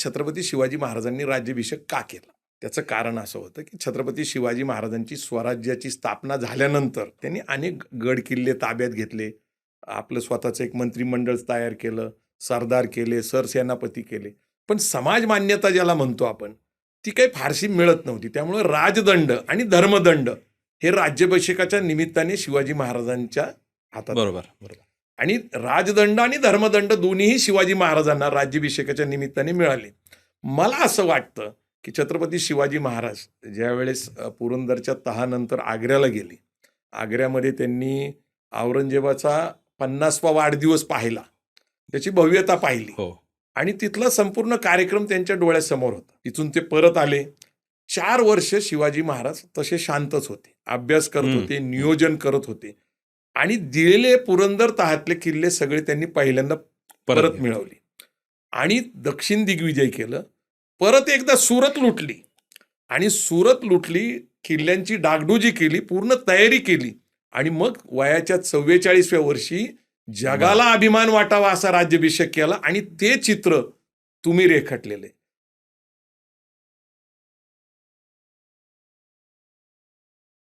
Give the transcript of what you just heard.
छत्रपती शिवाजी महाराजांनी राज्याभिषेक का केला. त्याचं कारण असं होतं की छत्रपती शिवाजी महाराजांची स्वराज्याची स्थापना झाल्यानंतर त्यांनी अनेक गड किल्ले ताब्यात घेतले, आपलं स्वतःचं एक मंत्रिमंडळ तयार केलं, सरदार केले, सरसेनापती केले. पण समाज मान्यता ज्याला म्हणतो आपण, ती काही फारशी मिळत नव्हती. त्यामुळे राजदंड आणि धर्मदंड हे राज्याभिषेकाच्या निमित्ताने शिवाजी महाराजांच्या हातात. बरोबर. आणि राजदंड आणि धर्मदंड दोन्हीही शिवाजी महाराजांना राज्याभिषेकाच्या निमित्ताने मिळाले. मला असं वाटतं की छत्रपती शिवाजी महाराज ज्यावेळेस पुरंदरच्या तहानंतर आग्र्याला गेले, आग्र्यामध्ये त्यांनी औरंगजेबाचा 50वा वाढदिवस पाहिला, त्याची भव्यता पाहिली आणि तिथला संपूर्ण कार्यक्रम त्यांच्या डोळ्यासमोर होता. तिथून ते परत आले. 4 वर्ष शिवाजी महाराज तसे शांतच होते, अभ्यास करत होते, नियोजन करत होते आणि दिलेले पुरंदर तहातले किल्ले सगळे त्यांनी पहिल्यांदा परत मिळवले आणि दक्षिण दिग्विजय केलं. परत एकदा सुरत लुटली आणि सुरत लुटली, किल्ल्यांची डागडुजी केली, पूर्ण तयारी केली आणि मग वयाच्या 44व्या वर्षी जगाला अभिमान वाटावा असा राज्याभिषेक केला आणि ते चित्र तुम्ही रेखाटलेले.